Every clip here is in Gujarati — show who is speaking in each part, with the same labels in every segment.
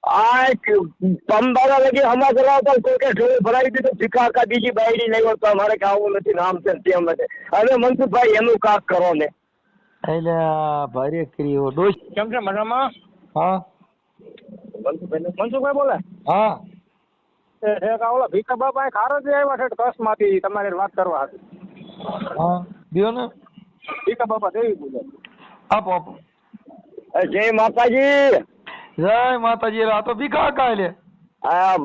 Speaker 1: આ પમદારા લગી હમા ચલાવતા કોઈ કે ઢોળ ભરાવી દીધું ભીખા કા બીજી બાયડી નહીં હોત તો અમારે કે આવું નથી નામ છે તેમ નથી. હવે મનસુખભાઈ એનું કાક કરો ને.
Speaker 2: એટલે ભારે કર્યો ડોશ
Speaker 3: કેમ છે મજામાં?
Speaker 2: હા
Speaker 3: મનસુખભાઈ બોલે?
Speaker 2: હા
Speaker 3: ઓલા ભીખા બાપા ખારજ આવ્યા છે કચ્છ માંથી તમારી વાત કરવા હતી.
Speaker 2: હા દિયો ને
Speaker 3: ભીખા બાપા દેવી પૂજે.
Speaker 2: આપો આપો.
Speaker 1: જય માતાજી.
Speaker 2: જય માતાજી. આ તો ભીખા કાલે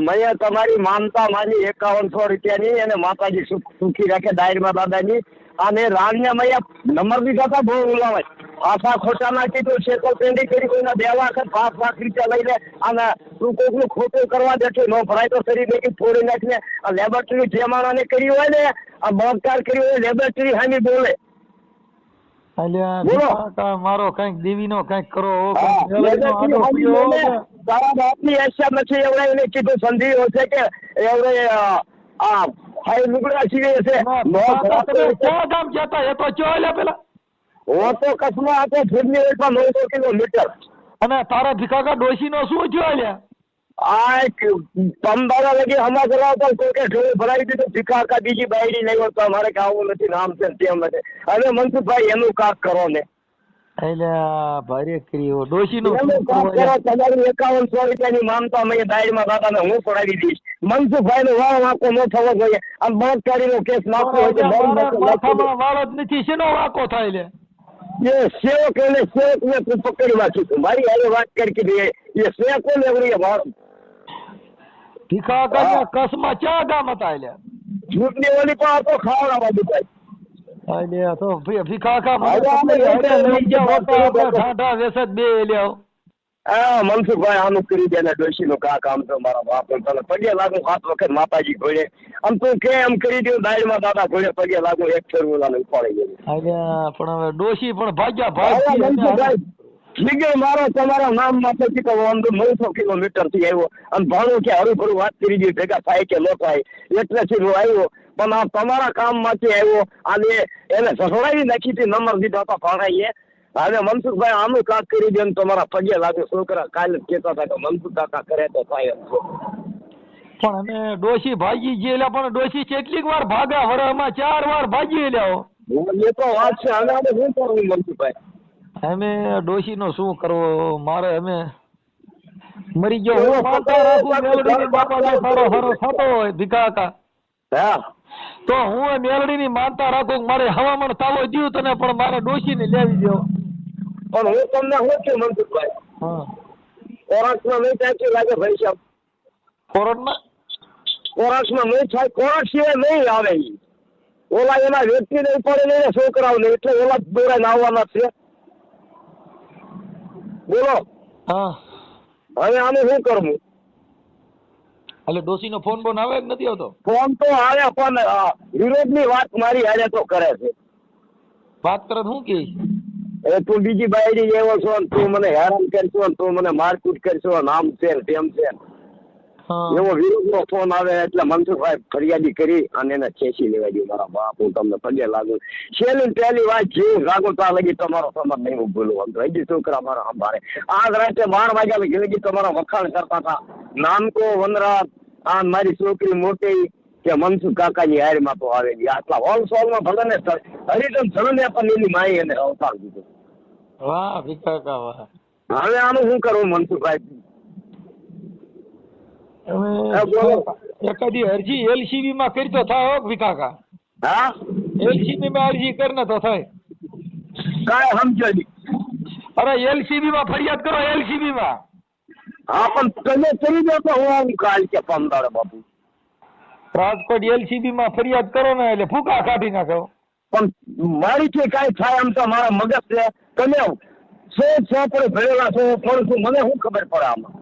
Speaker 1: મેં તમારી માનતા માની 5100 રૂપિયાની અને માતાજી સુખી રાખે દાયરમાં દાદાની અને રાણિયા મૈયા નંબર દીધા હતા બહુ ઉલાવાય આશા ખોટા નાખી તો શેકલ પેન્ડી કરી કોઈના 2 લાખ 5 લાખ રૂપિયા લઈને અને તું કોઈકનું ખોટું કરવા બેઠો ન ભરાય તો શરીર મેકી ફોડી નાખીને આ લેબોરેટરી જે માણસને કરી હોય ને આ બળાત્કાર કર્યો હોય લેબોરેટરી હામી બોલે.
Speaker 2: મારો કઈક દેવી નો કઈક કરો.
Speaker 1: તારા બાપની એશિયા નથી એવડે એને કીધું સંધિ છે કે એવડે આ હાઈ લુગડા સીવે છે.
Speaker 2: ગામ જતા એ તો ચોલે પેલા
Speaker 1: હું તો કચ્છમાં હતો ફૂડની વેચમાં 900 કિલોમીટર.
Speaker 2: અને તારા ભીખા ડોશી નો શું ચોલ્યા?
Speaker 1: આ પમદારા લગી હમા ચલાવતા કોઈ કે ઢોળ ભરાવી દીધું ભીખા કા બીજી બાયડી નહીં હોત તો અમારે કે આવું નથી નામ છે તેમ નથી. હવે મનસુખભાઈ એનું કાક કરો ને.
Speaker 2: એટલે ભારે કર્યો ડોશી નું
Speaker 1: તમારી 5100 રૂપિયાની માનતા મેં દાયરમાં દાદાને હું પડાવી દઈશ. મનસુખભાઈ નો વાળ વાંકો ન થવો જોઈએ. આમ બળાત્કારીનો કેસ નાખવો હોય તો
Speaker 2: વાળ જ નથી શેનો વાંકો થાય લે?
Speaker 1: એ સેવક એને સેવક ને તું પકડી વાંચું છું મારી હારે વાત કરી કીધી એ સેવકો ને એવડી મારો
Speaker 2: ભીખા કા કસમાં ચા ગામ હતા એટલે
Speaker 1: જૂટની ઓલી પણ તો ખાવડાવવા દીધા.
Speaker 2: તો ભીખા કા લઈ જાઓ ઠાઠા વેસત બે લ્યો.
Speaker 1: હા મનસુખભાઈ આનું કરી દે ને ડોશી નું કાક આમ તો મારા બાપ તને પગે લાગુ 7 વખત માતાજી ઘોડે આમ તું કે એમ કરી દઉં દાયમાં દાદા ઘોડે પગે લાગુ એક ફેરવું ઉપાડી ગયું.
Speaker 2: પણ હવે ડોશી પણ ભાગ્યા
Speaker 1: ભાગ મારો તમારા નામ માં પછી તો આમ 900 કિલોમીટર થી આવ્યો અને ભાણું કે હરું વાત કરી દઈ ભેગા થાય કે ન થાય એટલેથી હું આવ્યો પણ આ તમારા કામ માંથી આવ્યો અને એને સસડાવી નાખી હતી નંબર દીધા હતા ભાણાઈએ. હવે મનસુખભાઈ આનું કાક કરી દે તમારા પગે લાગે. છોકરા કાલે કહેતા હતા કે મનસુખ કાકા કરે તો થાય.
Speaker 2: પણ અમે ડોશી ભાગી ગયેલા પણ ડોશી કેટલીક વાર ભાગા વરમાં 4 વાર ભાગી ગયેલા.
Speaker 1: એ તો વાત છે. હવે આપણે શું કરવું મનસુખભાઈ?
Speaker 2: અમે ડોશી નો શું કરવો? મારે અમે મરી ગયો હું માનતા રાખું મેલડી બાપા સારો સારો થતો હોય ભીખા કા તો હું મેલડી ની માનતા રાખું મારે હવામાન તાવો દઉં તને પણ મારે ડોશી ને લેવી દો.
Speaker 1: પણ હું તમને શું છું મનસુખભાઈ?
Speaker 2: હા
Speaker 1: કોરાસમાં નહીં થાય લાગે ભાઈ સાહેબ? કોરાસમાં નહીં થાય. કોરાસ સિવાય નહીં આવે. ઓલા એના વ્યક્તિ નહીં પડે નહીં છોકરાઓ ને એટલે ઓલા દોરાઈને આવવાના છે. બોલો.
Speaker 2: હા
Speaker 1: હવે આને શું કરવું?
Speaker 2: એટલે ડોશી નો ફોન બોન આવે નથી આવતો?
Speaker 1: ફોન તો આવે પણ વિરોધ ની વાત મારી હારે તો કરે છે.
Speaker 2: વાત કરે શું કે
Speaker 1: તું બીજી બાયડી એવો છો ને તું મને હેરાન કરશો ને તું મને મારકૂટ કરશો ને આમ છે ને તેમ છે એવો વિરોધ નો ફોન આવે એટલે મનસુખભાઈ ફરિયાદી કરી અને એને ખેંચી લેવા દઉં. મારા બાપ હું તમને પગે લાગુ. છેલ્લી પહેલી વાત જીવ લાગુ ત્યાં લગી તમારો સમજ નહીં હું ભૂલું. આમ હજી છોકરા મારા સંભાળે. આજ રાતે 12 વાગ્યા લગી તમારા વખાણ કરતા હતા. નાનકો વનરાજ આ મારી છોકરી મોટી કે મનસુખ કાકાની હારમાં તો આવેલી. આટલા હોલસોલમાં ભલે ને હરિજન ધનને પણ એની માઈ એને અવતાર દીધું.
Speaker 2: વાહ ભીખા કા વાહ.
Speaker 1: હવે આનું શું કરવું મનસુખભાઈ?
Speaker 2: એકાદી અરજી LCB માં કરતો થાય ભીખા કા.
Speaker 1: હા
Speaker 2: LCB માં અરજી કરને તો થાય.
Speaker 1: કાંઈ સમજો નહીં.
Speaker 2: અરે LCB માં ફરિયાદ કરો. LCB માં
Speaker 1: હા પણ તમે કરી દો તો હું આવું કાલ કે પમદાર બાપુ
Speaker 2: રાજકોટ LCB માં ફરિયાદ કરો ને એટલે ફૂકા કાઢી નાખો.
Speaker 1: પણ મારી છે કાંઈ થાય એમ તો મારા મગજ છે. તમે સોપડે ભરેલા છો થોડું શું મને શું ખબર પડે આમાં?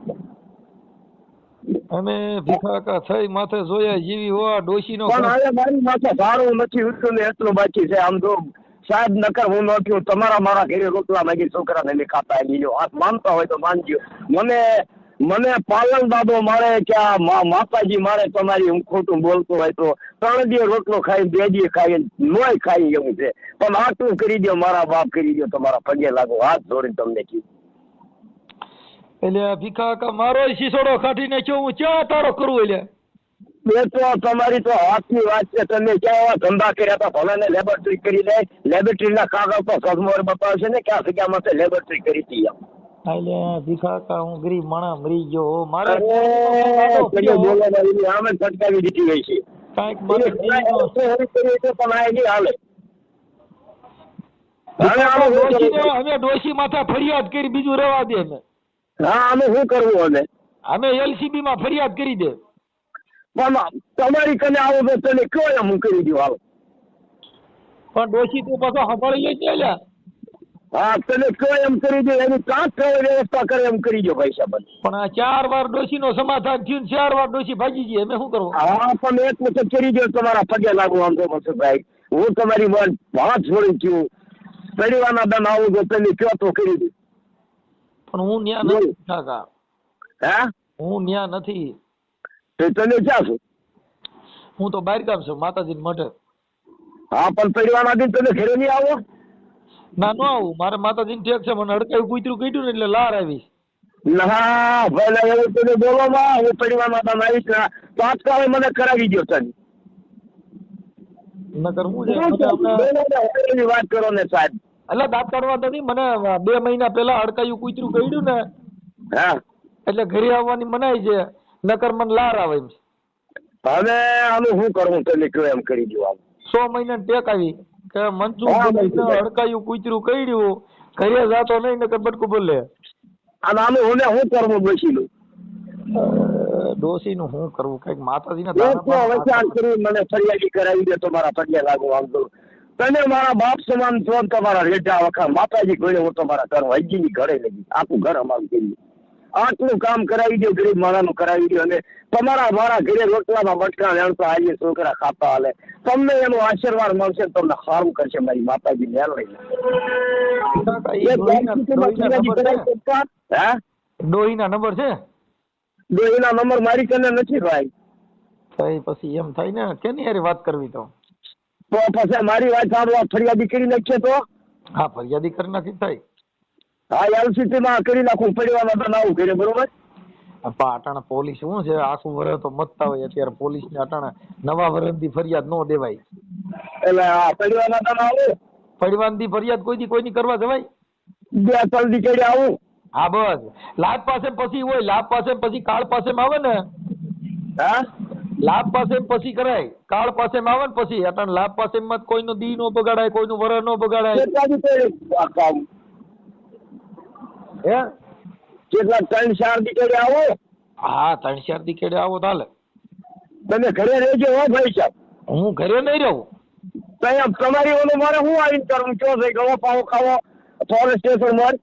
Speaker 2: અમે ભીખા કા થઈ માથે જોયા જેવી હોવા ડોશી નો
Speaker 1: પણ હવે મારી માથે સારું નથી ઉઠ્યું ને એટલું બાકી છે. આમ તો સાહેબ નકર હું નોખ્યું તમારા મારા ઘરે રોટલા માંગી છોકરાને નહીં ખાતા લીધો. હાથ માનતા હોય તો માનજો. મને પાલન દાદો મારે કે આ માતાજી મારે તમારી હું ખોટું બોલતો હોય તો 3 દિવસ રોટલો ખાઈ 2 દિવસ ખાઈ નોય ખાઈ એવું છે. પણ આટલું કરી દો મારા બાપ કરી દો તમારા પગે લાગો હાથ જોડીને તમને કીધું.
Speaker 2: એટલે ભીખા કાકા મારો શીસોડો કાઢી નાખ્યો, હું ક્યાં તારો કરું? એટલે
Speaker 1: એ તો તમારી તો હાથની વાત છે. તમે ક્યાં એવા ધંધા કર્યા હતા? ભલે ને લેબોરેટરી કરી લે, લેબોરેટરીના કાગળ તો સદમોર બતાવશે ને ક્યાં જગ્યામાં લેબોરેટરી કરી હતી એમ.
Speaker 2: એટલે ભીખા કાકા હું ગરીબ માણસ મરી ગયો, મારે
Speaker 1: આમે ફટકાવી દીધી હોય છે
Speaker 2: કાંઈક મને
Speaker 1: પણ આ નહીં હાલે.
Speaker 2: અમે ડોશી માથા ફરિયાદ કરી, બીજું રહેવા દે. અમે
Speaker 1: હા અમે શું કરવું?
Speaker 2: અમે LCB માં ફરિયાદ કરી દે.
Speaker 1: પણ તમારી કને આવો તો તને કયો એમ હું કરી દઉં? હાલો
Speaker 2: પણ ડોશી તું પાછો સાંભળી લે છે.
Speaker 1: હા તને કયો એમ કરી દો, એની કાંક વ્યવસ્થા કરે એમ કરી દો ભાઈ સાહેબ.
Speaker 2: પણ આ 4 વાર ડોશી નો સમાધાન થયું, 4 વાર ડોશી ભાગી ગઈ, અમે શું કરવું?
Speaker 1: હા પણ એક વખત કરી દો, તમારા પગે લાગુ. આમ તો મનસુખભાઈ હું તમારી વાત છોડી છું. પરિવારના દન આવું તો તમે કયો તો કરી દઉં.
Speaker 2: પણ હું ન્યા નથી કાકા.
Speaker 1: હે? હું
Speaker 2: ન્યા નથી.
Speaker 1: તમે ક્યાં છો?
Speaker 2: હું તો બહાર ગામ છું, માતાજીને મઢે.
Speaker 1: હા પણ પરિવારના દિન તમે ઘરે નહીં આવો?
Speaker 2: ના ન આવું, મારે માતાજીને ઠેક છે. મને હડકાયું કૂતરું કાઢ્યું ને એટલે લાર આવી.
Speaker 1: ના ભાઈ એવું તમે બોલો માં, હું પરિવારમાં તમે આવીશ ને તાત્કાલિક મને કરાવી દો. તને
Speaker 2: નકર હું છે
Speaker 1: વાત કરો ને સાહેબ.
Speaker 2: એટલે દાંત કાઢવા નથી, મને 2 મહિના પહેલા હડકાયું કૂતરું કાઢ્યું ને.
Speaker 1: હા
Speaker 2: એટલે ઘરે આવવાની મનાઈ છે, નકર મને લાર આવે એમ.
Speaker 1: હવે આનું શું કરવું? તમે કયો એમ કરી દો.
Speaker 2: 100 મહિના ટેક આવી કે મનસુખ હડકાયું કૂતરું કાઢ્યું, ઘરે જાતો નહીં, નકર બટકું બોલે.
Speaker 1: અને આનું હું શું કરવું? બેસીલું
Speaker 2: ડોસી નું શું કરવું? કઈક માતાજીને
Speaker 1: મને ફરિયાદી કરાવી દે, તમારા પગે લાગુ. આમ તો તમે મારા બાપ સમાન છો, તમારા રેટા વખા માતાજી ઘરે હું તમારા ઘર હજી ની ઘરે લગી આખું ઘર અમારું કરી આટલું કામ કરાવી દો, ગરીબ માણસનું કરાવી દો. અને તમારા મારા ઘરે રોટલામાં બટકા વેણતા હાલીએ, છોકરા ખાતા હાલે, તમને એનો આશીર્વાદ મળશે, તમને સારું કરશે મારી માતાજી મેળવી.
Speaker 2: ડોહીના નંબર છે?
Speaker 1: ડોહીના નંબર મારી કને નથી ભાઈ.
Speaker 2: પછી એમ થાય ને કેની હારે વાત કરવી? તો
Speaker 1: પછી મારી વાત સાંભળવા ફરિયાદી કરી નાખીએ તો?
Speaker 2: હા ફરિયાદી કરી નાખી થાય.
Speaker 1: હા LCT માં કરી નાખું, પરિવારમાં તો આવું કરે. બરોબર.
Speaker 2: અટાણા પોલીસ શું છે, આખું વર્ષ તો મતતા હોય. અત્યારે પોલીસ ને અટાણા નવા વર્ષથી ફરિયાદ ન દેવાય.
Speaker 1: એટલે આ પરિવારમાં તો આવું,
Speaker 2: પરિવારની ફરિયાદ કોઈની કરવા જવાય?
Speaker 1: 2-3 દી કરી આવું.
Speaker 2: હા બસ લાભ પાસે પછી હોય, લાભ પાસે પછી કાળ પાસે આવે ને.
Speaker 1: હા
Speaker 2: લાભ પાસે પછી કરાય, કાળ પાસે આવે ને પછી. અટાણ લાભ પાસે માં કોઈનો દી નો બગાડાય, કોઈનું વર નો બગાડાય. હે
Speaker 1: કેટલા 3-4 દી કરી આવો?
Speaker 2: હા 3-4 દી કેડે આવો ચાલે.
Speaker 1: તમે ઘરે રહેજો હો ભાઈ સાહેબ.
Speaker 2: હું ઘરે નહીં રહું.
Speaker 1: તમારી ઓલું મારે હું આવીને કરવું? ચો ભાઈ ગવો પાવો ખાવો ફોરેસ્ટ સ્ટેશન માં?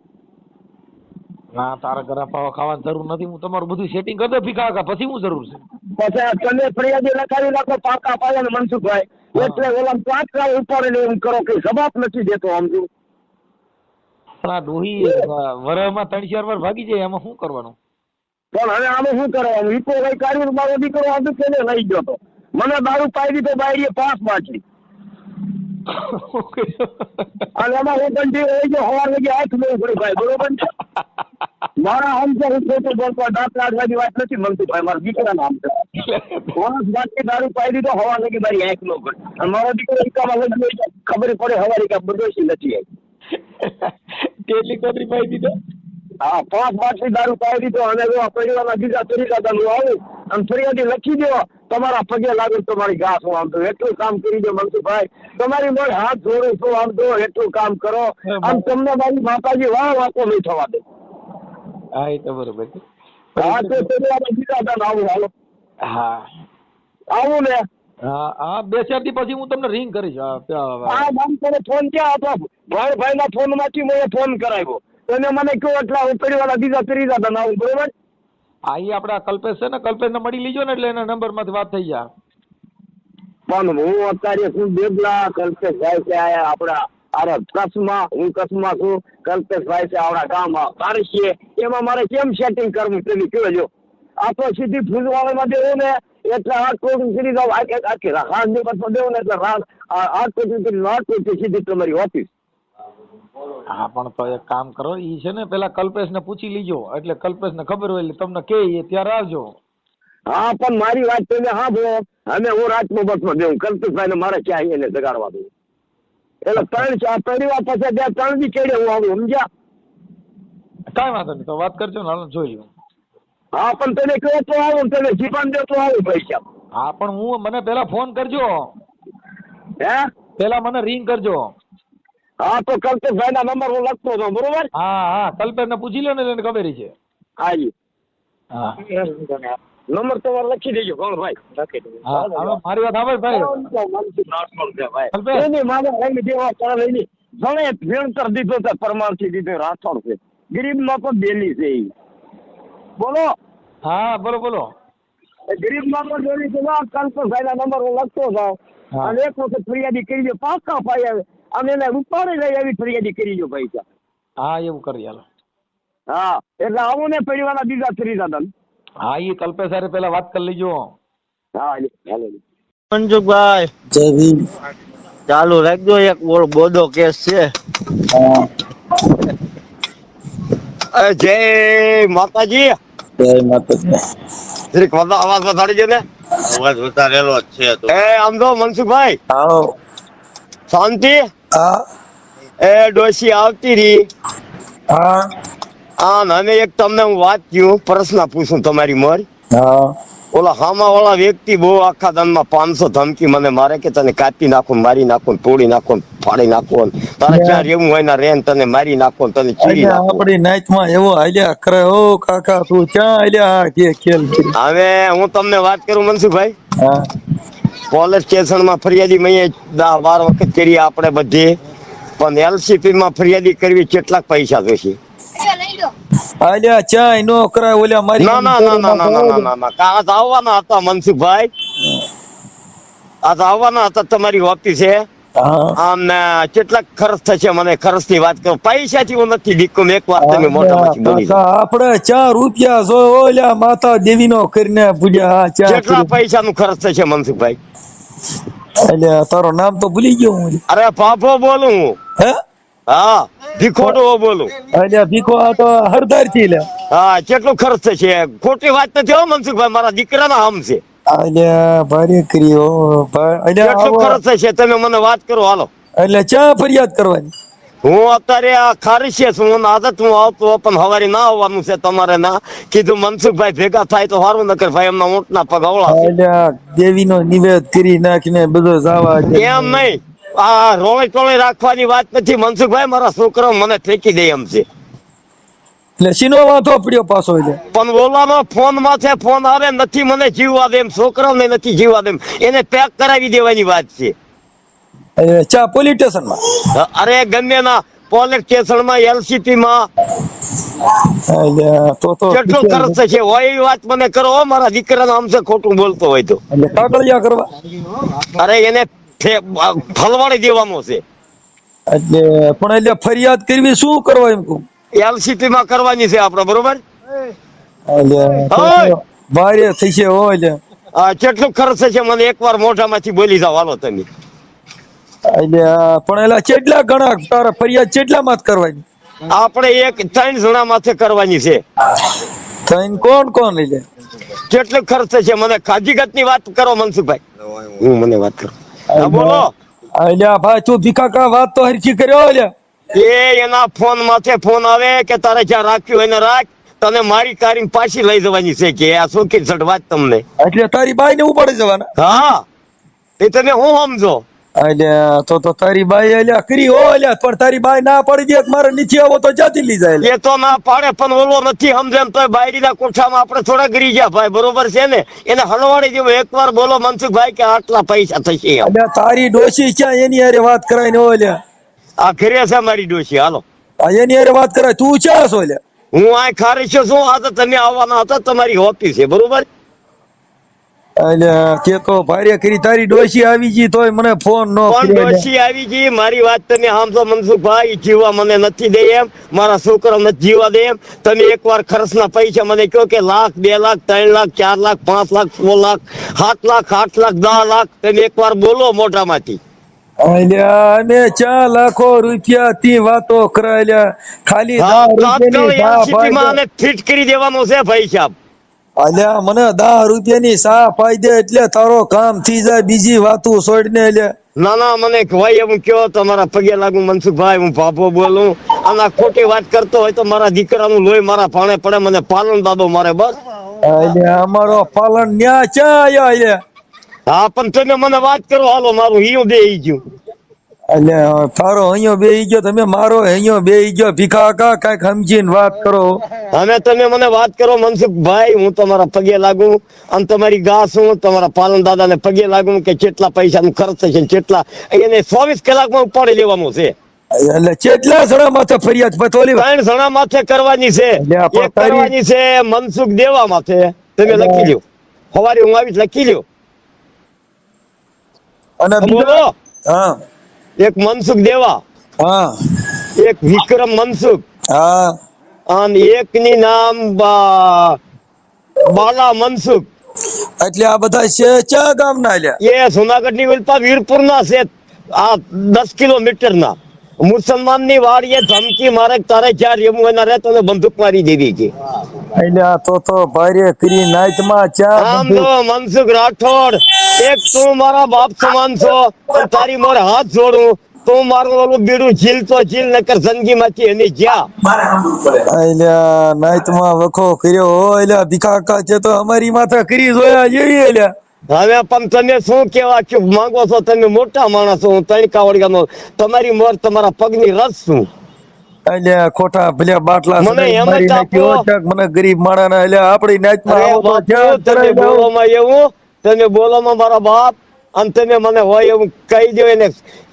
Speaker 2: ના તારા ઘરે પાવો ખાવાની જરૂર નથી. હું તમારું બધું સેટિંગ કરી દો ભીખા કાકા, પછી હું જરૂર છે?
Speaker 1: પછી તમે ફરિયાદી લખાવી નાખો પાકા પાયા ને મનસુખભાઈ, એટલે ઓલા તાત્કાલિક ઉપાડે એમ કરો કે જવાબ નથી દેતો. સમજુ
Speaker 2: આ ડોહી વરમાં 3-4 વાર ભાગી જાય, એમાં શું કરવાનું?
Speaker 1: પણ હવે આમાં શું કરવાનું? ઈકો કઈ કાઢ્યું, મારો દીકરો આદુ તેને લઈ ગયો તો, મને દારૂ પાઈ દીધો બાયરીએ 5 બાટલી. અને એમાં હું કંઠી રહી ગયો, સવાર લગી હાથ નહીં પડી ભાઈ. બરોબર છે મારા આમ છે, હું ખોટું બોલતો દાંત લાગવાની વાત નથી મનસુખભાઈ, મારા દીકરાનું આમ છે. 5 બાટલી દારૂ પાઈ દીધો, સવાર લગી મારી આંખ નો પડી. અને મારો દીકરો ઈકામાં લગી ખબર પડે સવારે કે બદોશી નથી આવી.
Speaker 2: કેટલી કોતરી પાઈ દીધો?
Speaker 1: હા 5 બાટલી દારૂ પાઈ દીધો. અને પરિવારના બીજા તરીકા હું આવું અને ફરિયાદી લખી દો, તમારા પગે લાગે તમારી ઘાસ. હું આમ તો એટલું કામ કરી દો મનસુખભાઈ, તમારી મોઢ હાથ જોડું છું. આમ તો એટલું કામ કરો, આમ તમને મારી માતાજી વાતો નહીં થવા દે.
Speaker 2: હા એ તો બરોબર.
Speaker 1: હા તો પરિવારના બીજા દાન આવું. હાલો
Speaker 2: હા
Speaker 1: આવું ને.
Speaker 2: હા હા 2-4 દી પછી હું તમને રિંગ કરીશ.
Speaker 1: હા મને ફોન ક્યાં હતો? ભાઈ ના ફોન માંથી મેં ફોન કરાવ્યો, એને મને કહ્યું એટલા હું પરિવારના બીજા ત્રીજા દાન આવું. બરોબર.
Speaker 2: હા એ આપડા કલ્પેશ છે ને, કલ્પેશ ને મળી લીજો ને એટલે એના નંબર માંથી વાત થઈ જાય.
Speaker 1: પણ હું અત્યારે શું બેગલા કલ્પેશભાઈ છે આપડા અરે કચ્છમાં, હું કચ્છમાં છું, કલ્પેશભાઈ છે આપડા ગામમાં પારસીએ, એમાં મારે કેમ સેટિંગ કરવું તમે કહેજો. આ તો સીધી ફૂલવાળામાં દેવું ને એટલે 8 કોટી સીધી જાવ, આખી હાથ ની પર દેવું ને એટલે 8 કોટી સીધી તમારી ઓફિસ.
Speaker 2: હા પણ તો એક કામ કરો, ઈ છે ને પેલા કલ્પેશને પૂછી લીજો, એટલે કલ્પેશને ખબર હોય એટલે તમને કે ત્યારે આવજો.
Speaker 1: હા પણ મારી વાત તમે હા બોલો, અમે હું રાજમાં બસમાં દેવું કલ્પેશભાઈ ને મારે ક્યાં એને જગાડવા દઉં, એટલે 3-4 પરિવાર પાસે 2-3 દી કેડે હું આવું સમજ્યા.
Speaker 2: કાંઈ વાંધો નહીં, તો વાત કરજો ને, હાલો જોઈ લઉં.
Speaker 1: હા પણ તમે કહો તો આવું, તમે જીપાન દો તો આવું પૈસા.
Speaker 2: હા પણ મને પેલા ફોન કરજો,
Speaker 1: હે
Speaker 2: પેલા મને રિંગ કરજો.
Speaker 1: હા તો કલ્પેશભાઈ ના નંબર હું લખતો હતો બરોબર.
Speaker 2: હા કલ્પેશ ને પૂછી લો ને, એને ખબર છે.
Speaker 1: હાજી
Speaker 2: હા
Speaker 1: નંબર તમારે લખી દેજો કોણ ભાઈ.
Speaker 2: હા હવે મારી વાત સાંભળ ભાઈ.
Speaker 1: ભયંકર દીધો છે, પરમારથી દીધો રાઠોડ છે, ગરીબ માં પણ બેલી છે ઈ. બોલો.
Speaker 2: હા બોલો.
Speaker 1: ગરીબ માં પણ બેલી છે. કલ્પેશભાઈ ના નંબર હું લખતો હતો અને એક વખત ફરિયાદી કરી દો, પાકા પાય આવે અને એને ઉપાડી લઈ એવી ફરિયાદી કરી દો પૈસા.
Speaker 2: હા એવું કરી હાલો.
Speaker 1: હા એટલે આવું ને પરિવારના બીજા 3 દાદા.
Speaker 2: હા એ કલ્પેશ હારે પેલા વાત કરી લેજો.
Speaker 1: હા હાલો.
Speaker 4: મંજુભાઈ જય ભીમ. ચાલુ રાખજો, એક બોડો કેસ છે.
Speaker 1: જય માતાજી.
Speaker 4: જય માતાજી.
Speaker 1: જરીક અવાજ વધારી દે ને.
Speaker 4: અવાજ ઉતારેલો જ છે તો.
Speaker 1: આમ તો મનસુખભાઈ
Speaker 4: આવો.
Speaker 1: શાંતિ.
Speaker 4: હા
Speaker 1: ડોશી આવતી રહી.
Speaker 4: હા
Speaker 1: અને એક તમને હું વાત કહું, પ્રશ્ન પૂછું તમારી મોર.
Speaker 4: હા
Speaker 1: ઓલા હામા વાળા વ્યક્તિ બહુ આખા દાનમાં 500 ધમકી મને મારે કે તને કાપી નાખું, મારી નાખું, તોડી નાખું, ફાડી નાખું, તારે ક્યાં રહેવું હોય ના રેન તને મારી નાખું, તને ચીરી નાખું.
Speaker 4: આપડી નાઈટમાં એવો હાલ્યા કરે. ઓ કાકા તું ક્યાં હાલ્યા કે ખેલ.
Speaker 1: હવે હું તમને વાત કરું મનસુખભાઈ,
Speaker 4: હા
Speaker 1: પોલીસ સ્ટેશનમાં ફરિયાદી મેં 10-12 વખત કરી આપણે બધી, પણ એલસીપી માં ફરિયાદી કરવી કેટલાક પૈસા જોશે.
Speaker 4: હાલ્યા ચાય નો કરાય ઓલા મારી.
Speaker 1: ના આજ આવવાના હતા મનસુખભાઈ, આજ આવવાના હતા તમારી ઓફિસે. આમ કેટલાક ખર્ચ થશે, મને ખર્ચ ની વાત કરો. પૈસા થી હું નથી દીકું, એક વાર તમે મોઢામાંથી બોલી
Speaker 4: આપડે 4 રૂપિયા જો ઓલા માતા દેવી નો કરીને પૂજ્યા.
Speaker 1: કેટલા પૈસા નું ખર્ચ થશે મનસુખભાઈ?
Speaker 4: એટલે તારો નામ તો ભૂલી ગયો હું.
Speaker 1: અરે પાપો બોલું હું.
Speaker 4: હે
Speaker 1: હા ભીખોડો બોલું.
Speaker 4: એટલે ભીખો આ તો હરદાર થી લે.
Speaker 1: હા કેટલું ખર્ચ થશે? ખોટી વાત નથી હો મનસુખભાઈ, મારા દીકરાના આમ છે.
Speaker 4: અલ્યા ભારે કર્યો ભાઈ.
Speaker 1: કેટલું ખર્ચ થશે તમે મને વાત કરો હાલો.
Speaker 4: એટલે ચા ફરિયાદ કરવાની?
Speaker 1: હું અત્યારે આ ખારીશે છું, આદત હું આવતો પણ હવારે ના આવવાનું છે તમારે. ના કીધું મનસુખભાઈ ભેગા થાય તો સારું, નકર ભાઈ એમના ઊંટના પગ અવળા છે.
Speaker 4: દેવી નો નિવેદ કરી નાખીને બધો જવા
Speaker 1: એમ નહીં, આ રોળી ટોળી રાખવાની વાત નથી મનસુખભાઈ, મારા છોકરા મને ફેંકી દે એમ છે.
Speaker 4: એટલે સીનો વાંધો પડ્યો પાછો.
Speaker 1: પણ ઓલાનો ફોન માથે ફોન આવે, નથી મને જીવવા દે એમ, છોકરાઓને નથી જીવવા દે એમ, એને પેક કરાવી દેવાની વાત છે.
Speaker 4: ચા પોલીસ સ્ટેશન માં?
Speaker 1: અરે ગમે ના પોલીસ સ્ટેશન માં, એલસીપી માં.
Speaker 4: તો
Speaker 1: કેટલો ખર્ચ થશે હોય એ વાત મને કરો. મારા દીકરાનો આમ છે ખોટું બોલતો હોય તો.
Speaker 4: એટલે કાગળિયા કરવા?
Speaker 1: અરે એને ફલવાડી દેવાનો છે.
Speaker 4: એટલે પણ એટલે ફરિયાદ કરવી શું કરવા એમ કહું?
Speaker 1: એલસીપી માં કરવાની છે આપડે, બરોબર?
Speaker 4: ભારે થશે હોય.
Speaker 1: કેટલું ખર્ચ થશે મને એકવાર મોઢામાંથી બોલી જાવ હાલો તમે.
Speaker 4: પણ એલા કેટલા ગણા તારા ફરિયાદ કેટલા માં કરવાની?
Speaker 1: આપણે 3 જણા માથે કરવાની છે.
Speaker 4: કોણ કોણ? એટલે
Speaker 1: કેટલું ખર્ચ થશે મને હકીકત ની વાત કરો મનસુખભાઈ. હું મને વાત કરું. બોલો.
Speaker 4: અલ્યા ભાઈ તું ભીખા કા વાત તો હરખી કર્યો. અલ્યા
Speaker 1: એના ફોન માથે ફોન આવે કે તારે જ્યાં રાખ્યું એને રાખ, તને મારી કાઢીને પાછી લઈ જવાની છે કે આ સોકી સટ વાત તમને.
Speaker 4: એટલે તારી બાઈ ને ઉપાડી જવાના?
Speaker 1: હા એ તમે હું સમજો.
Speaker 4: અલ્યા તો તારી બાઈ અલ્યા કરી હો. અલ્યા પણ તારી બાઈ ના પડી દે મારે નીચે આવો તો જાતી લઈ જાય.
Speaker 1: એ તો ના પાડે પણ ઓલો નથી સમજે એમ, તો બાયડીના કોઠામાં આપણે થોડા ગરી ગયા ભાઈ, બરોબર છે ને? એને હલવાડી દેવું એકવાર. બોલો મનસુખભાઈ કે આટલા પૈસા થશે.
Speaker 4: અલ્યા તારી ડોશી ક્યાં એની હારે વાત કરાય ને? અલ્યા
Speaker 1: આ ઘરે છે મારી ડોશી. હાલો
Speaker 4: એની હારે વાત કરાય. તું ક્યાં છો? અલ્યા
Speaker 1: હું આ ખારી છું. આ તો તમે આવવાના હતા, તમારી ઓફિસ છે, બરોબર?
Speaker 4: અલ્યા તે તો ભારે કરી તારી ડોશી આવી ગઈ તોય મને ફોન નો
Speaker 1: પણ ડોશી આવી ગઈ, મારી વાત તમે સાંભળો મનસુખભાઈ, જીવવા મને નથી દે એમ, મારા છોકરા નથી જીવવા દે એમ. તમે એકવાર ખર્ચના પૈસા મને કહો કે 1 લાખ, 2 લાખ, 3 લાખ, 4 લાખ, 5 લાખ, 6 લાખ, 7 લાખ, 8 લાખ, 10 લાખ, તમે એકવાર બોલો મોઢામાંથી.
Speaker 4: અલ્યા અમે 4 લાખો રૂપિયા થી વાતો કરાયેલા ખાલી 10 રૂપિયાની સા ફાયદે
Speaker 1: અને ફિટ કરી દેવાનો છે ભાઈ સાહેબ.
Speaker 4: અલ્યા મને 10 રૂપિયાની સા ફાયદે એટલે તારો કામ થઈ જાય બીજી વાતો છોડીને અલ્યા
Speaker 1: ના ના મને ભાઈ એમ કયો તમારા પગે લાગુ મનસુખભાઈ હું ભાભો બોલું અને આ ખોટી વાત કરતો હોય તો મારા દીકરાનું લોહી મારા પાણે પડે મને પાલન દાદો મારે બસ.
Speaker 4: અલ્યા અમારો પાલન ન્યા ક્યાં આયા અલ્યા
Speaker 1: હા પણ તમે મને વાત કરો હાલો મારું હિયું દે ગયું.
Speaker 4: અલ્યા તારો અહીંયા બેહી ગયો તમે મારો અહીંયા બેહી ગયો ભીખા કા કઈક સમજીને વાત કરો
Speaker 1: અને તમે મને વાત કરો મનસુખભાઈ હું તમારા પગે લાગુ અને તમારી ગાસ હું તમારા પાલન દાદા ને પગે લાગુ કે કેટલા પૈસાનું ખર્ચ થશે કેટલા એને 24 કલાકમાં ઉપાડી લેવાનું છે.
Speaker 4: એટલે કેટલા જણા માથે ફરિયાદ પતોલી
Speaker 1: 3 જણા માથે કરવાની છે. એક કરવાની છે મનસુખ દેવા માથે તમે લખી લ્યો સવારે હું આવીશ લખી લ્યો
Speaker 4: અને
Speaker 1: બોલો.
Speaker 4: હા
Speaker 1: એક મનસુખ દેવા
Speaker 4: હા
Speaker 1: એક વિક્રમ મનસુખ
Speaker 4: હા
Speaker 1: અને એક ની નામ બાલા મનસુખ.
Speaker 4: એટલે આ બધા છે ક્યાં ગામના અલ્યા
Speaker 1: એ જુનાગઢ ની ઉલ્પા વીરપુર ના છે આ 10 કિલોમીટર ના મુસલમાન ની વાડીએ ધમકી મારે તારે જ્યાં રેમું એના રે તને બંદૂક મારી દેવી કે
Speaker 4: અલ્યા તો ભારે કરી નાઈટમાં
Speaker 1: આમ તો મનસુખ રાઠોડ એક તું મારા બાપ સમાન છો તારી મારે હાથ જોડું તું મારું ઓલું બીડું ઝીલ તો ઝીલ નકર જિંદગી માંથી એની જ્યાં
Speaker 4: અલ્યા નાઈટમાં વખો કર્યો હો અલ્યા ભીખા કા છે તો અમારી માથે કરી જોયા જેવી અલ્યા
Speaker 1: હવે પણ તમે શું કેવા કે માંગો છો તમે મોટા માણસ છો હું તણકા વળગાનો તમારી મોર તમારા પગની રસ છું
Speaker 4: અલ્યા ખોટા ભલે બાટલા
Speaker 1: મને એમ જ આપો.
Speaker 4: મને ગરીબ માણસ અલ્યા આપડી નાઈટમાં
Speaker 1: અરે
Speaker 4: આવો તો
Speaker 1: બાપુ,
Speaker 4: ક્યાં
Speaker 1: તમે
Speaker 4: ચડાઈ જાઓ?
Speaker 1: બોલોમાં એવું તમે બોલોમાં મારા બાપ અને તમે મને હોય એવું કહી દો એને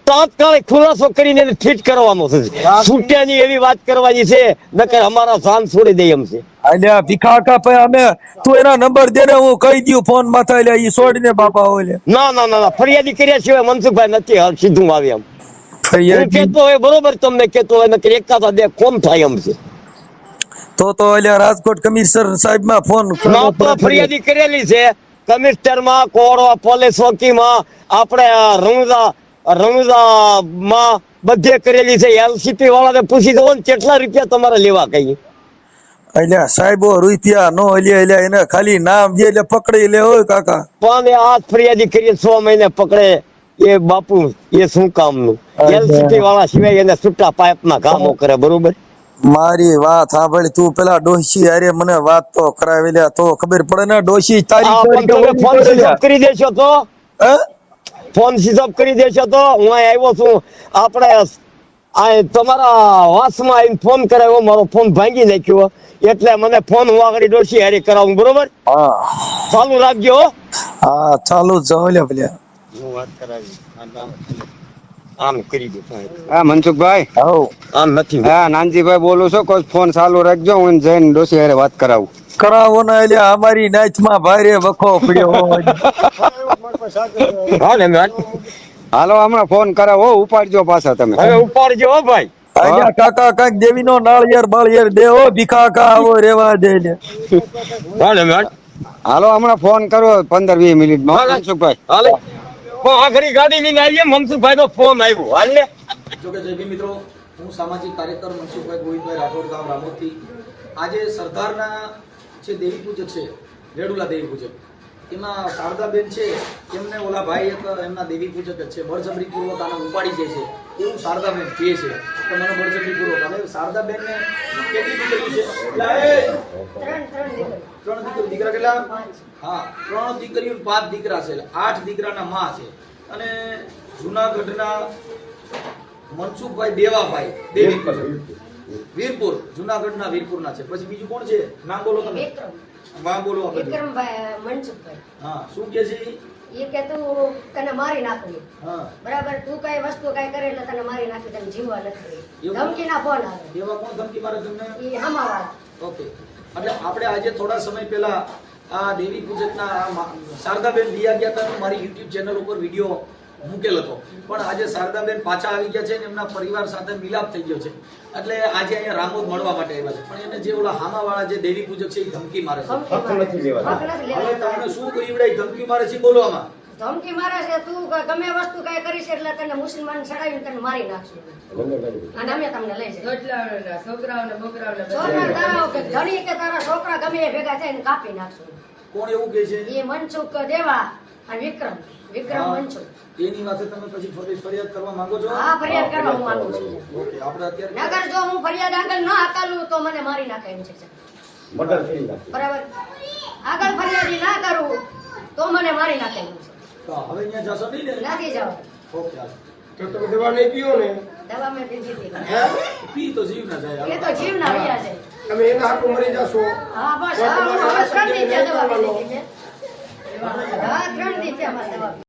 Speaker 1: તાત્કાલિક ખુલાસો કરીને એને ઠીક કરવાનો છે. છૂટ્યાની એવી વાત કરવાની છે નકર અમારા જાન છોડી દે એમ છે.
Speaker 4: અલ્યા ભીખા કા ભાઈ અમે તું એના નંબર દે ને હું કહી દઉં ફોન માથા અલ્યા ઈ છોડીને બાપા હોય
Speaker 1: ના ના ના ના ફરિયાદી કર્યા સિવાય મનસુખભાઈ નથી હાલ સીધું આવે એમ હું
Speaker 4: ફરિયાદ
Speaker 1: કેતો હોય બરોબર તમને કેતો હોય નકર એકાદા બે કોમ થાય એમ છે.
Speaker 4: તો અલ્યા રાજકોટ કમિશનર સાહેબ માં ફોન
Speaker 1: ના તો ફરિયાદી કરેલી છે કમિશનર માં કોડવા પોલીસ ચોકીમાં આપણે રણુજા માં બધે કરેલી છે. એલસીપી વાળાને પૂછી દો ને કેટલા રૂપિયા તમારે લેવા કઈ
Speaker 4: અલ્યા સાહેબો રૂપિયા નો અલ્યા એને ખાલી નામ દે એટલે પકડી લે હોય કાકા
Speaker 1: પણ એ આ ફરિયાદી કરી 6 મહિને પકડે એ બાપુ એ શું કામનું એલસીપી વાળા સિવાય એને છૂટા પાઇપના કામો કરે બરોબર.
Speaker 4: મારી વાત સાંભળ તું પેલા ડોશી અરે મને વાત તો કરાવેલા તો ખબર પડે ને ડોશી તારી
Speaker 1: ફોન સ્વિચ ઓફ કરી દેશો તો ફોન સ્વિચ ઓફ કરી દેશો તો હું અહીં આવ્યો છું આપણે આ તમારા વાસમાં આવીને ફોન કરાવ્યો મારો ફોન ભાંગી નાખ્યો એટલે મને ફોન હું આગળ ડોશી હારી કરાવું બરોબર.
Speaker 4: હા
Speaker 1: ચાલુ રાખજો.
Speaker 4: હા ચાલુ જાવ ભલે
Speaker 1: હું વાત કરાવી આમ કરી દે.
Speaker 3: હા મનસુખભાઈ
Speaker 4: હાઉ
Speaker 1: આમ નથી.
Speaker 3: હા નાનજીભાઈ બોલું છું કોઈ ફોન ચાલુ રાખજો હું જઈને ડોસી હારે વાત કરાવું.
Speaker 4: કરાવો ને એટલે અમારી નાચ માં ભારે વખો પડ્યો
Speaker 1: હા ને મેં
Speaker 3: હાલો હમણાં ફોન કરાવો ઉપાડજો પાછા તમે.
Speaker 1: હવે ઉપાડજો હો ભાઈ.
Speaker 4: અલ્યા કાકા કઈક દેવી નો નાળિયેર બાળિયેર દેવો ભીખા કા આવો રેવા દે ને
Speaker 1: હા ને મેં
Speaker 3: હાલો હમણાં ફોન કરો 15-20 મિનિટમાં મનસુખભાઈ.
Speaker 1: હાલે આખરી ગાડી લઈને આવીએ મનસુખભાઈ નો ફોન આવ્યો હાલ ને.
Speaker 5: જોકે જય ભીમ મિત્રો, હું સામાજિક કાર્યકર મનસુખભાઈ ગોવિંદભાઈ રાઠોડ ગામ રામોદથી. આજે સરદારના જે દેવી પૂજક છે રેડુલા દેવી પૂજક એમાં શારદાબેન છે એમને ઓલા ભાઈ એક એમના દેવી પૂજક જ છે બળજબરીપૂર્વક આને ઉપાડી જાય છે એવું શારદાબેન કહે છે કે મને બળજબરીપૂર્વક. હવે શારદાબેનને કેટલી દીકરીઓ છે? 3 દીકરા કેટલા? હા 3 દીકરીઓ 5 દીકરા છે એટલે 8 દીકરાના માં છે. અને જુનાગઢના મનસુખભાઈ દેવાભાઈ દેવી પૂજક વીરપુર જુનાગઢના વીરપુરના છે. પછી બીજું કોણ છે નામ બોલો તમે. નામ બોલો.
Speaker 6: વિક્રમભાઈ મનસુખભાઈ.
Speaker 5: હા શું કે છે
Speaker 6: એ કે તું તને મારી નાખવી.
Speaker 5: હા
Speaker 6: બરાબર તું કઈ વસ્તુ કઈ કરે એટલે તને મારી નાખી તને જીવવા નથી.
Speaker 5: એવું?
Speaker 6: ધમકીના ફોન આવે.
Speaker 5: એવા કોણ ધમકી મારે તમને?
Speaker 6: એ હમાવાળા.
Speaker 5: ઓકે એટલે આપણે આજે થોડા સમય પહેલા આ દેવી પૂજકના શારદાબેન બિયા ગયા હતા મારી યુટ્યુબ ચેનલ ઉપર વિડીયો મૂકેલ હતો. પણ આજે શારદાબેન પાછા આવી ગયા છે ને એમના પરિવાર સાથે મિલાપ થઈ ગયો છે એટલે આજે અહીંયા રામોદ મળવા માટે આવ્યા છે. પણ એને જે ઓલા હામાવાળા જે દેવી પૂજક છે એ ધમકી મારે છે.
Speaker 6: ધમકી મારે. હક નથી
Speaker 5: હવે
Speaker 6: લેવા.
Speaker 5: તમને શું કરી વડાય ધમકી મારે છે બોલો આમાં.
Speaker 6: ધમકી મારે છે તું ગમે વસ્તુ કઈ કરીશ એટલે તને મુસલમાન ચડાવીને તને મારી નાખશું અને અમે તમને લઈ જઈએ છોકરા તારા કે ધણી કે તારા છોકરા ગમે એ ભેગા થઈને કાપી નાખશું.
Speaker 5: કોણ એવું કહે છે?
Speaker 6: એ મનસુખ દેવા અને વિક્રમ મનસુખ.
Speaker 5: એની વાતે તમે પછી ફરિયાદ કરવા માંગો છો?
Speaker 6: હા, ફરિયાદ કરવા હું માંગુ છું.
Speaker 5: ઓકે, આપણે અત્યારે
Speaker 6: નગર જો હું ફરિયાદ આગળ ન હાકાલું તો મને મારી નાખે એમ છે બરાબર. આગળ ફરિયાદી ના કરું તો મને મારી નાખે એમ છે.
Speaker 5: તો હવે અહીંયા જશો નહીં ને?
Speaker 6: નથી જવા.
Speaker 5: ઓકે, હાલો.
Speaker 7: તો તમે દવા નહીં પીઓ ને
Speaker 6: દવા મેં પીધી હતી.
Speaker 5: પી તો જીવ ના જાય.
Speaker 6: એ તો જીવ ના રહ્યા છે.
Speaker 7: તમે એના હાથું મરી જશો.
Speaker 6: હા બસ હા, હું હવે 3 દી દવા પી લીધી છે. હા 3 દી અમારે દવા